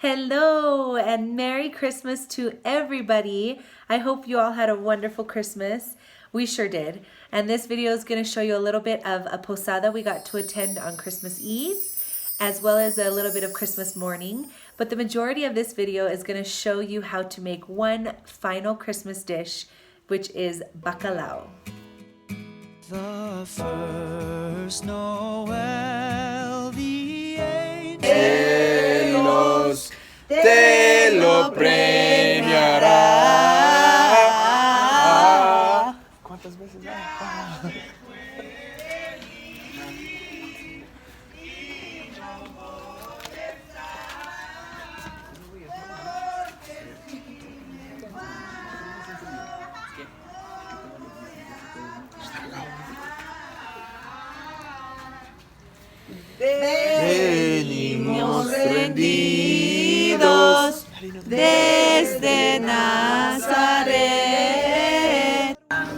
Hello and Merry Christmas to everybody. I hope you all had a wonderful Christmas. We sure did. And this video is going to show you a little bit of a posada we got to attend on Christmas Eve, as well as a little bit of Christmas morning. But the majority of this video is going to show you how to make one final Christmas dish, which is bacalao. The first Noel, the angels te lo premiará. ¿Cuántas veces? Venimos rendidos desde Nazaret.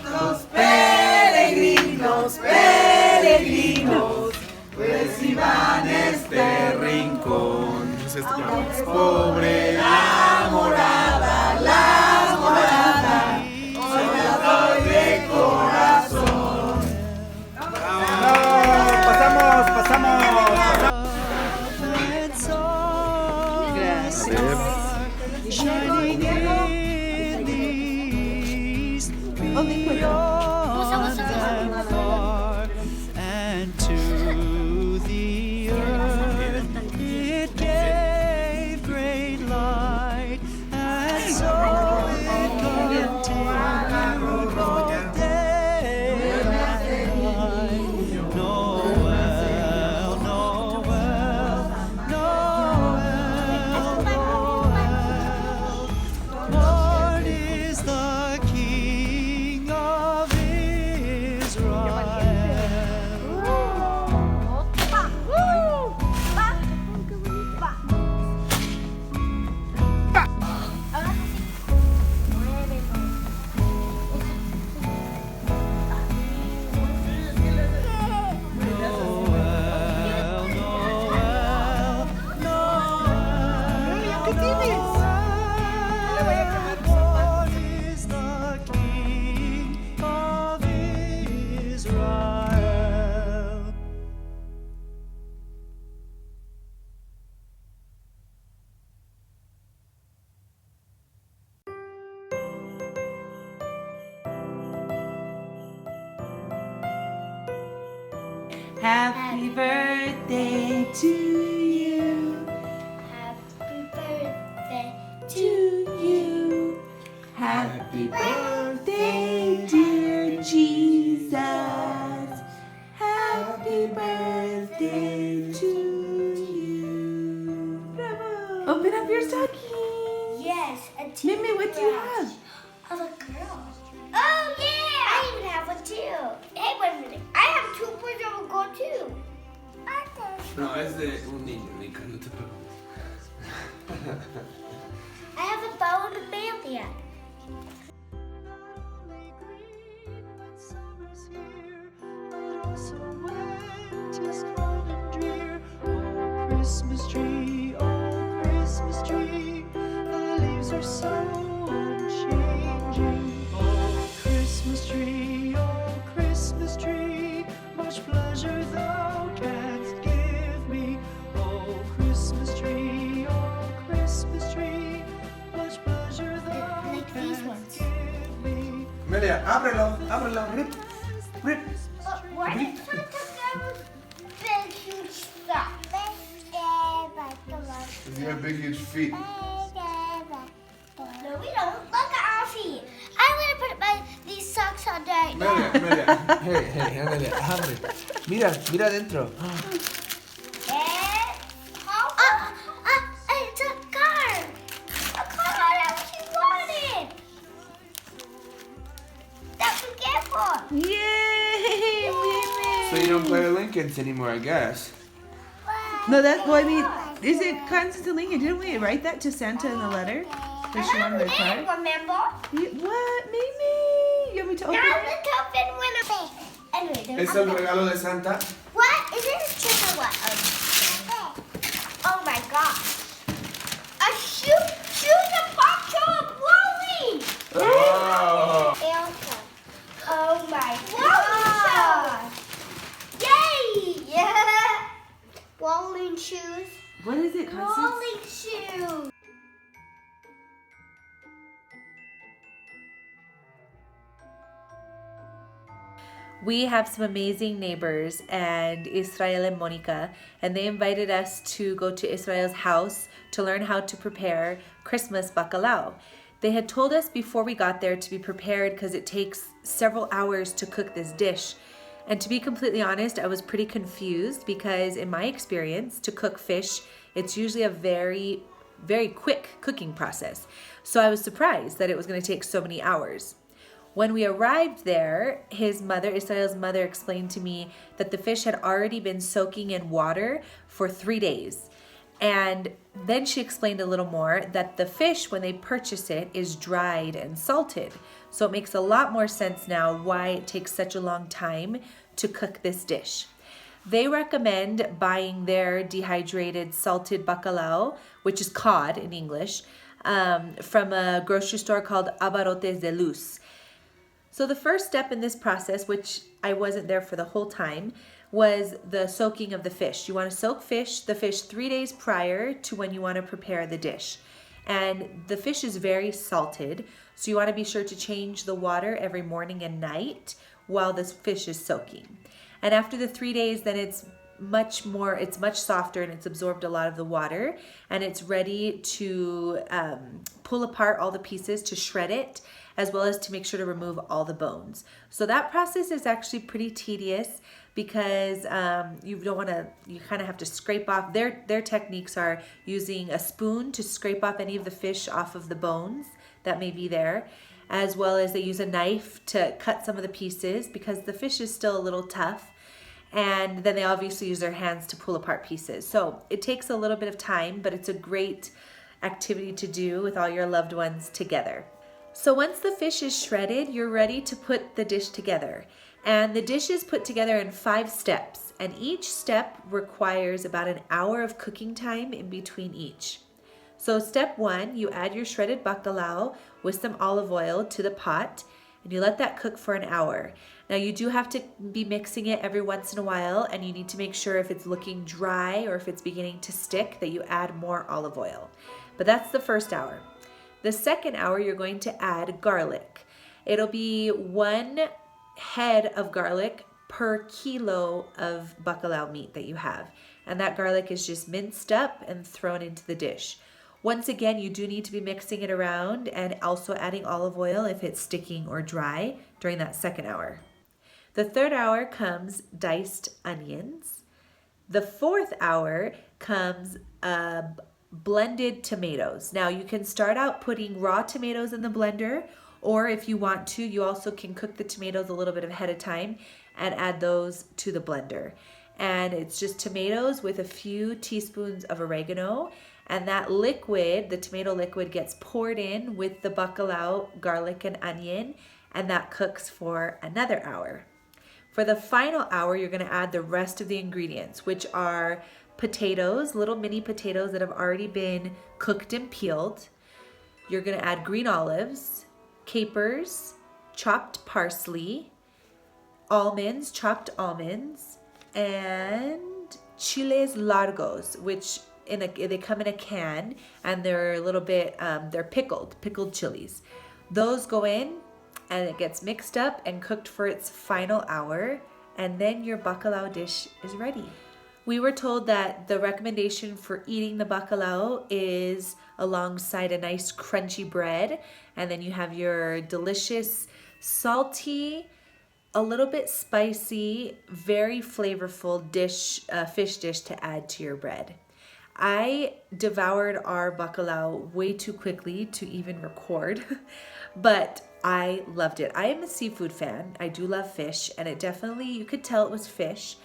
Los peregrinos, peregrinos, reciban este rincón. Es pobre la morada, hoy la doy de corazón. Pasamos. And to the earth it gave great light, and so it continued all day and night. Noel, Noel, Noel, Lord is the King of Israel. Happy birthday to you. Happy birthday To you. Happy birthday, dear Jesus. Happy birthday to you. Bravo. Open up your stocking. Yes, a Mimi, what do you have? of a girl. Oh yeah! I even have one too. Hey, wait a minute. I have 2 boys of a girl too. No, es de un niño, Nika, no te preocupes. I have a bow and a band. Christmas tree, oh Christmas tree, the leaves are so unchanging. Oh Christmas tree, much pleasure thou canst give me. Oh Christmas tree, much pleasure thou Like these canst ones. give me. Amelia, ábrelo, rip. Why did Santa Claus big huge stuff? Because you have big, huge feet. No, we don't. Look at our feet. I'm gonna put these socks on right now. Amelia, hey, Amelia, abre. Mira adentro. It's a car. A car that she wanted. That's a gift for. Yay, So you don't play with Lincolns anymore, I guess. No, that's what I mean. Is it constant to Lincoln? Didn't we write that to Santa in the letter? That she wanted a car? Remember? What, Mimi? You want me to open Now it? let's open one of it. Anyway, there's ¿Es el regalo de Santa? What? Is it a trick or what? Oh my gosh. We have some amazing neighbors, and Israel and Monica, and they invited us to go to Israel's house to learn how to prepare Christmas bacalao. They had told us before we got there to be prepared because it takes several hours to cook this dish. And to be completely honest, I was pretty confused because in my experience, to cook fish, it's usually a very, very quick cooking process. So I was surprised that it was going to take so many hours. When we arrived there, his mother, Israel's mother, explained to me that the fish had already been soaking in water for 3 days. And then she explained a little more that the fish, when they purchase it, is dried and salted. So it makes a lot more sense now why it takes such a long time to cook this dish. They recommend buying their dehydrated salted bacalao, which is cod in English, from a grocery store called Abarrotes de Luz. So the first step in this process, which I wasn't there for the whole time, was the soaking of the fish. You want to soak the fish 3 days prior to when you want to prepare the dish. And the fish is very salted, so you want to be sure to change the water every morning and night while this fish is soaking. And after the 3 days, then it's much softer and it's absorbed a lot of the water, and it's ready to pull apart all the pieces to shred it, as well as to make sure to remove all the bones. So that process is actually pretty tedious because you kind of have to scrape off. Their techniques are using a spoon to scrape off any of the fish off of the bones that may be there, as well as they use a knife to cut some of the pieces because the fish is still a little tough. And then they obviously use their hands to pull apart pieces. So it takes a little bit of time, but it's a great activity to do with all your loved ones together. So once the fish is shredded, you're ready to put the dish together. And the dish is put together in 5 steps, and each step requires about an hour of cooking time in between each. So step 1, you add your shredded bacalao with some olive oil to the pot, and you let that cook for an hour. Now you do have to be mixing it every once in a while, and you need to make sure if it's looking dry or if it's beginning to stick that you add more olive oil. But that's the first hour. The second hour, you're going to add garlic. It'll be 1 head of garlic per kilo of bacalao meat that you have. And that garlic is just minced up and thrown into the dish. Once again, you do need to be mixing it around and also adding olive oil if it's sticking or dry during that second hour. The third hour comes diced onions. The fourth hour comes blended tomatoes. Now you can start out putting raw tomatoes in the blender, or if you want to, you also can cook the tomatoes a little bit ahead of time and add those to the blender. And it's just tomatoes with a few teaspoons of oregano, and that liquid, the tomato liquid, gets poured in with the bacalao, garlic, and onion, and that cooks for another hour. For the final hour, you're going to add the rest of the ingredients, which are potatoes, little mini potatoes that have already been cooked and peeled. You're going to add green olives, capers, chopped parsley, almonds, chopped almonds, and chiles largos, which they come in a can, and they're a little bit, they're pickled chilies. Those go in, and it gets mixed up and cooked for its final hour, and then your bacalao dish is ready. We were told that the recommendation for eating the bacalao is alongside a nice crunchy bread, and then you have your delicious, salty, a little bit spicy, very flavorful dish, fish dish to add to your bread. I devoured our bacalao way too quickly to even record, but I loved it. I am a seafood fan. I do love fish, and it definitely, you could tell it was fish,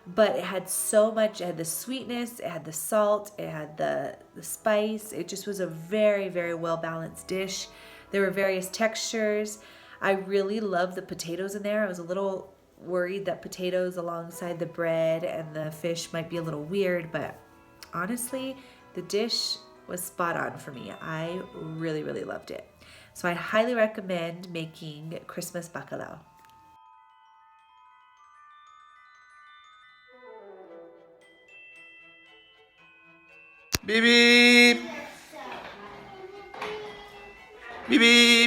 but it had so much. It had the sweetness, it had the salt, it had the spice. It just was a very, very well-balanced dish. There were various textures. I really loved the potatoes in there. I was a little worried that potatoes alongside the bread and the fish might be a little weird, but honestly, the dish was spot on for me. I really, really loved it. So I highly recommend making Christmas bacalao. Beep beep. Beep beep.